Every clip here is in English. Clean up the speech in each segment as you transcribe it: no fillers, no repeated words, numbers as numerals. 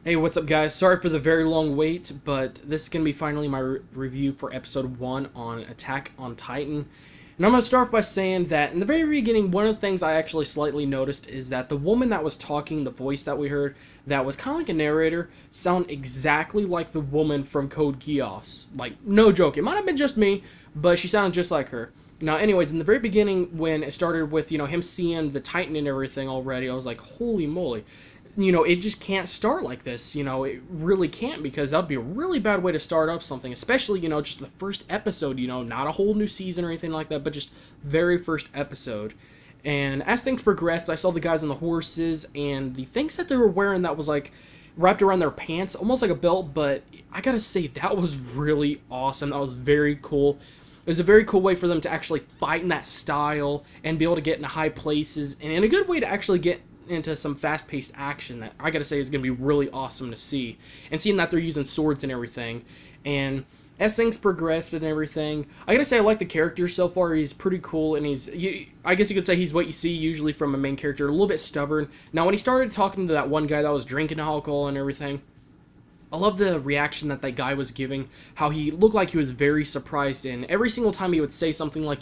Hey, what's up, guys? Sorry for the very long wait, but this is going to be finally my review for episode 1 on Attack on Titan. And I'm going to start off by saying that in the very beginning, one of the things I actually slightly noticed is that the woman that was talking, the voice that we heard, that was kind of like a narrator, sound exactly like the woman from Code Geass. Like, no joke. It might have been just me, but she sounded just like her. Now, anyways, in the very beginning, when it started with, him seeing the Titan and everything already, I was like, holy moly, it just can't start like this. It really can't, because that'd be a really bad way to start up something, especially, just the first episode, not a whole new season or anything like that, but just very first episode. And as things progressed, I saw the guys on the horses and the things that they were wearing that was like wrapped around their pants, almost like a belt, but I gotta say, that was really awesome. That was very cool. It was a very cool way for them to actually fight in that style and be able to get into high places, and in a good way to actually get into some fast-paced action that I gotta say is gonna be really awesome to see. And seeing that they're using swords and everything, and as things progressed and everything, I gotta say I like the character so far. He's pretty cool, and I guess you could say he's what you see usually from a main character, a little bit stubborn. Now, when he started talking to that one guy that was drinking alcohol and everything, I love the reaction that guy was giving, how he looked like he was very surprised, and every single time he would say something like,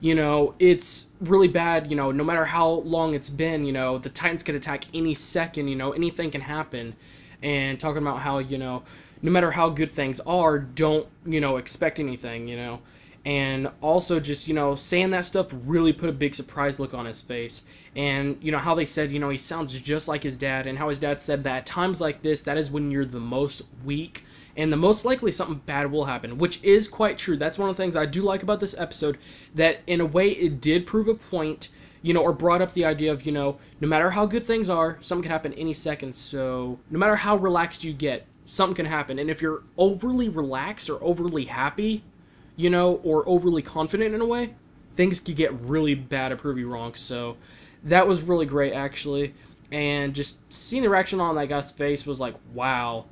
it's really bad, no matter how long it's been, the Titans could attack any second, anything can happen. And talking about how, no matter how good things are, don't, expect anything. And also just, saying that stuff really put a big surprise look on his face. And, how they said, he sounds just like his dad, and how his dad said that at times like this, that is when you're the most weak, and the most likely something bad will happen, which is quite true. That's one of the things I do like about this episode, that in a way it did prove a point, or brought up the idea of, no matter how good things are, something can happen any second. So no matter how relaxed you get, something can happen. And if you're overly relaxed or overly happy, or overly confident in a way, things could get really bad and prove you wrong. So that was really great, actually. And just seeing the reaction on that guy's face was like, wow,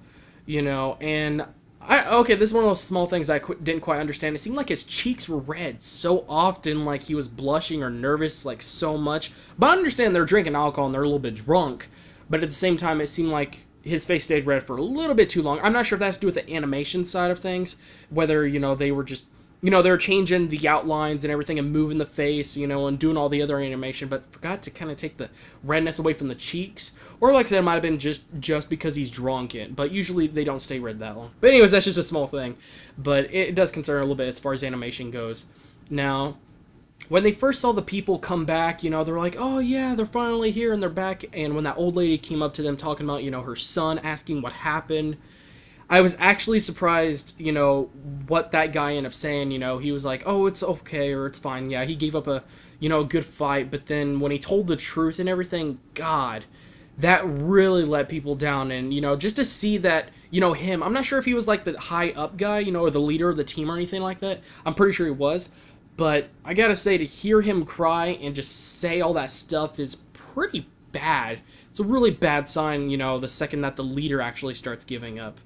and okay, this is one of those small things I didn't quite understand. It seemed like his cheeks were red so often, like he was blushing or nervous, like so much. But I understand they're drinking alcohol and they're a little bit drunk, but at the same time, it seemed like his face stayed red for a little bit too long. I'm not sure if that has to do with the animation side of things, whether, they were just, they were changing the outlines and everything and moving the face, and doing all the other animation, but forgot to kind of take the redness away from the cheeks. Or, like I said, it might have been just because he's drunk it, but usually they don't stay red that long. But anyways, that's just a small thing. But it does concern a little bit as far as animation goes. Now, when they first saw the people come back, they're like, oh yeah, they're finally here and they're back. And when that old lady came up to them talking about, her son, asking what happened, I was actually surprised, what that guy ended up saying. He was like, oh, it's okay, or it's fine. Yeah, he gave up a good fight. But then when he told the truth and everything, God, that really let people down. And, just to see that, him, I'm not sure if he was like the high up guy, or the leader of the team or anything like that. I'm pretty sure he was. But I gotta say, to hear him cry and just say all that stuff is pretty bad. It's a really bad sign, the second that the leader actually starts giving up.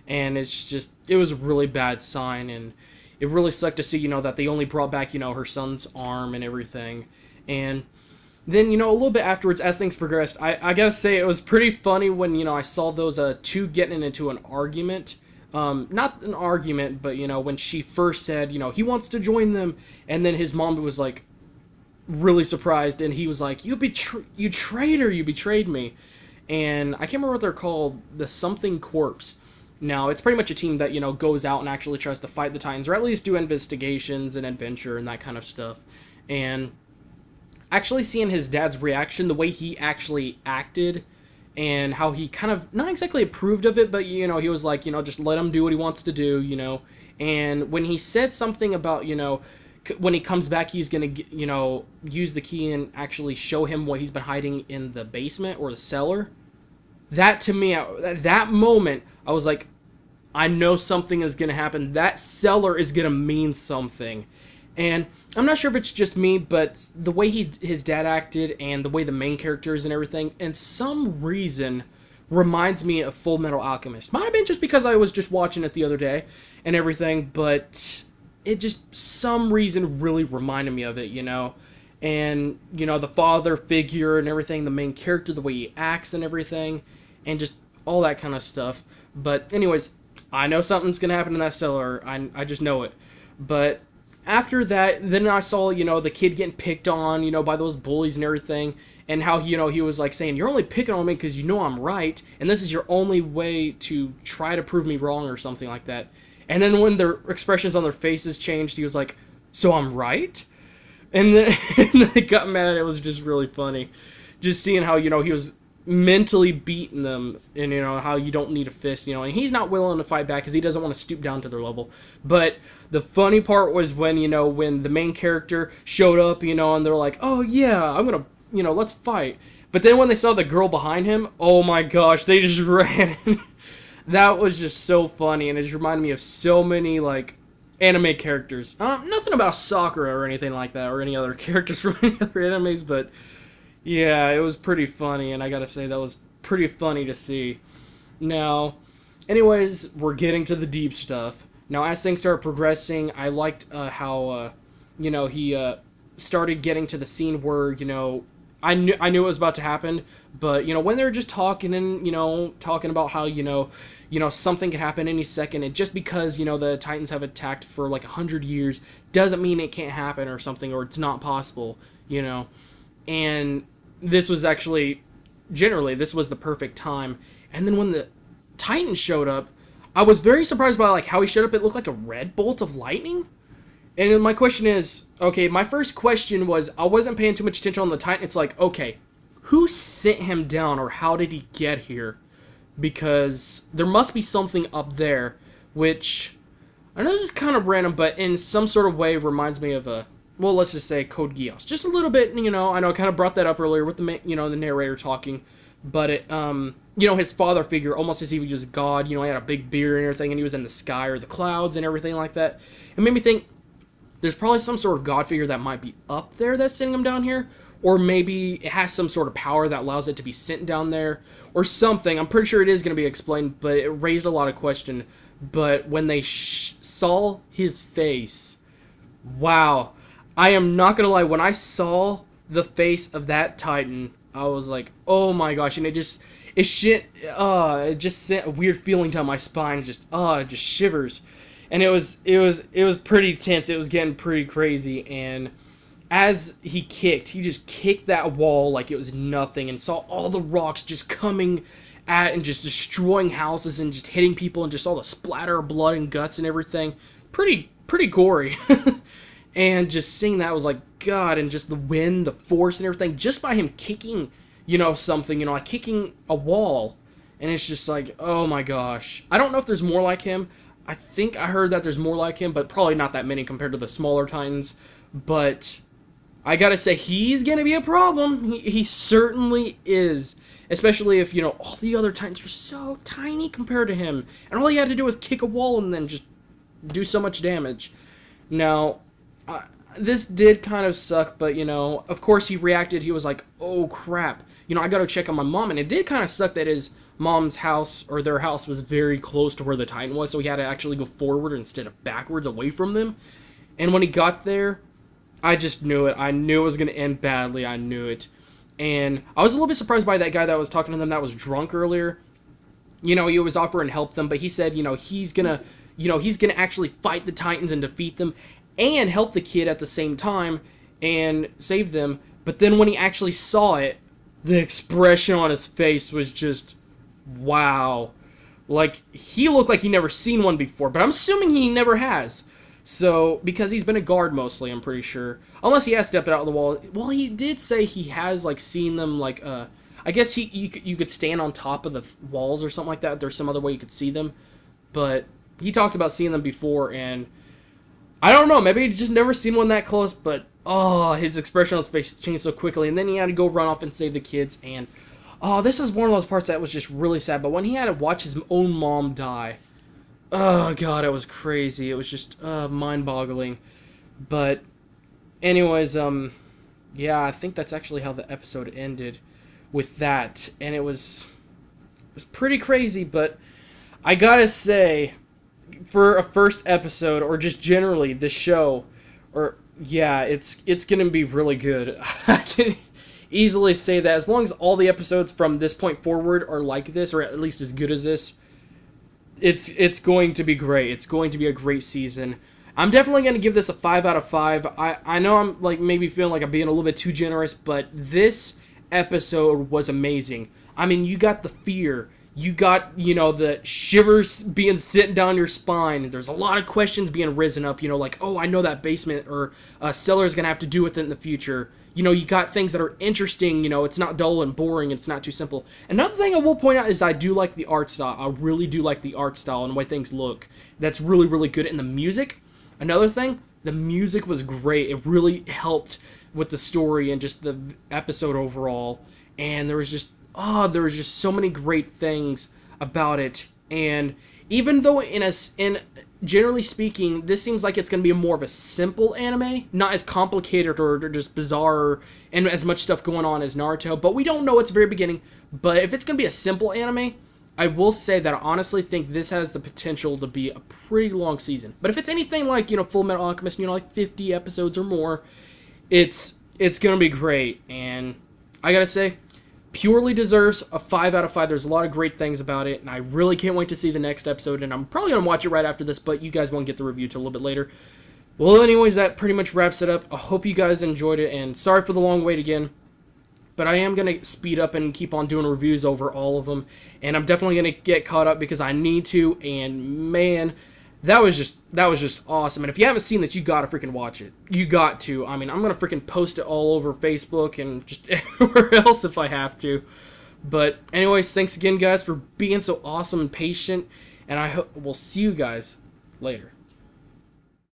And it was a really bad sign, and it really sucked to see, that they only brought back, her son's arm and everything. And then, a little bit afterwards, as things progressed, I gotta say, it was pretty funny when, I saw those two getting into an argument. Not an argument, but, when she first said, he wants to join them, and then his mom was like, really surprised, and he was like, you traitor, you betrayed me. And I can't remember what they're called, the something corpse. Now, it's pretty much a team that, goes out and actually tries to fight the Titans, or at least do investigations and adventure and that kind of stuff. And actually seeing his dad's reaction, the way he actually acted, and how he kind of, not exactly approved of it, but, he was like, just let him do what he wants to do, And when he said something about, when he comes back, he's going to, use the key and actually show him what he's been hiding in the basement or the cellar. That, to me, at that moment, I was like, I know something is going to happen. That cellar is going to mean something. And I'm not sure if it's just me, but the way his dad acted and the way the main character is and everything, in some reason, reminds me of Full Metal Alchemist. Might have been just because I was just watching it the other day and everything, but it just, some reason, really reminded me of it, And, the father figure and everything, the main character, the way he acts and everything, and just all that kind of stuff. But anyways, I know something's gonna happen in that cellar. I just know it. But after that, then I saw, the kid getting picked on, by those bullies and everything, and how, he was like saying, "You're only picking on me because you know I'm right, and this is your only way to try to prove me wrong," or something like that. And then when their expressions on their faces changed, he was like, "So I'm right?" And then, and then they got mad. It was just really funny. Just seeing how, he was mentally beating them, and, how you don't need a fist, and he's not willing to fight back because he doesn't want to stoop down to their level. But the funny part was when, when the main character showed up, and they're like, "Oh, yeah, I'm going to, let's fight." But then when they saw the girl behind him, oh my gosh, they just ran. That was just so funny, and it just reminded me of so many, like, anime characters. Nothing about Sakura or anything like that, or any other characters from any other animes, but yeah, it was pretty funny, and I gotta say, that was pretty funny to see. Now, anyways, we're getting to the deep stuff. Now, as things started progressing, I liked how, he started getting to the scene where, I knew it was about to happen, but, when they were just talking and, talking about how, something could happen any second, and just because, the Titans have attacked for like 100 years doesn't mean it can't happen or something, or it's not possible, and this was actually, generally, this was the perfect time. And then when the Titan showed up, I was very surprised by like how he showed up. It looked like a red bolt of lightning. And my question is, okay, my first question was, I wasn't paying too much attention on the Titan. It's like, okay, who sent him down, or how did he get here? Because there must be something up there, which, I know this is kind of random, but in some sort of way reminds me of well, let's just say Code Geass. Just a little bit, I know I kind of brought that up earlier with the, the narrator talking, but it, his father figure, almost as if he was God, he had a big beard and everything, and he was in the sky or the clouds and everything like that. It made me think, there's probably some sort of God figure that might be up there that's sending him down here, or maybe it has some sort of power that allows it to be sent down there, or something. I'm pretty sure it is going to be explained, but it raised a lot of question. But when they saw his face, wow. I am not gonna lie, when I saw the face of that Titan, I was like, oh my gosh, and it just sent a weird feeling down my spine, just shivers. And it was pretty tense, it was getting pretty crazy, and as he just kicked that wall like it was nothing, and saw all the rocks just coming at and just destroying houses and just hitting people, and just all the splatter of blood and guts and everything. Pretty gory. And just seeing that was like, God, and just the wind, the force and everything, just by him kicking, something, like kicking a wall. And it's just like, oh my gosh. I don't know if there's more like him. I think I heard that there's more like him, but probably not that many compared to the smaller Titans. But I gotta say, he's gonna be a problem. He certainly is. Especially if, all the other Titans are so tiny compared to him. And all he had to do was kick a wall and then just do so much damage. Now, this did kind of suck, but, of course he reacted. He was like, oh, crap. I gotta check on my mom. And it did kind of suck that his mom's house, or their house, was very close to where the Titan was, so he had to actually go forward instead of backwards away from them. And when he got there, I just knew it. I knew it was going to end badly. I knew it. And I was a little bit surprised by that guy that was talking to them that was drunk earlier. He was offering to help them, but he said, he's gonna actually fight the Titans and defeat them, and help the kid at the same time and save them. But then when he actually saw it, the expression on his face was just, wow. Like, he looked like he never seen one before, but I'm assuming he never has. So, because he's been a guard mostly, I'm pretty sure. Unless he has stepped out of the wall. Well, he did say he has, like, seen them, like, I guess you could stand on top of the walls or something like that. There's some other way you could see them. But he talked about seeing them before, and I don't know, maybe he just never seen one that close, but, his expression on his face changed so quickly, and then he had to go run off and save the kids, and, this is one of those parts that was just really sad, but when he had to watch his own mom die, oh, God, it was crazy. It was just mind-boggling. But anyways, yeah, I think that's actually how the episode ended with that. And it was pretty crazy, but I gotta say, for a first episode, or just generally the show, or yeah, it's gonna be really good. easily say that as long as all the episodes from this point forward are like this, or at least as good as this, it's going to be great. It's going to be a great season. I'm definitely going to give this a 5 out of 5. I know I'm like maybe feeling like I'm being a little bit too generous, but this episode was amazing. I mean, you got the fear. You got, the shivers being sitting down your spine. There's a lot of questions being risen up, like, oh, I know that basement or cellar is going to have to do with it in the future. You got things that are interesting, it's not dull and boring, it's not too simple. Another thing I will point out is I do like the art style. I really do like the art style and the way things look. That's really, really good. And the music, another thing, the music was great. It really helped with the story and just the episode overall. And there was just so many great things about it. And even though in generally speaking, this seems like it's going to be more of a simple anime, not as complicated or just bizarre and as much stuff going on as Naruto, but we don't know at the very beginning. But if it's going to be a simple anime, I will say that I honestly think this has the potential to be a pretty long season. But if it's anything like, Full Metal Alchemist, like 50 episodes or more, it's going to be great. And I got to say, purely deserves a 5 out of 5. There's a lot of great things about it, and I really can't wait to see the next episode, and I'm probably going to watch it right after this, but you guys won't get the review till a little bit later. Well, anyways, that pretty much wraps it up. I hope you guys enjoyed it, and sorry for the long wait again, but I am going to speed up and keep on doing reviews over all of them, and I'm definitely going to get caught up because I need to, and man, that was just awesome. And if you haven't seen this, you gotta freaking watch it. You got to. I mean, I'm gonna freaking post it all over Facebook and just everywhere else if I have to. But anyways, thanks again, guys, for being so awesome and patient. And I hope we'll see you guys later.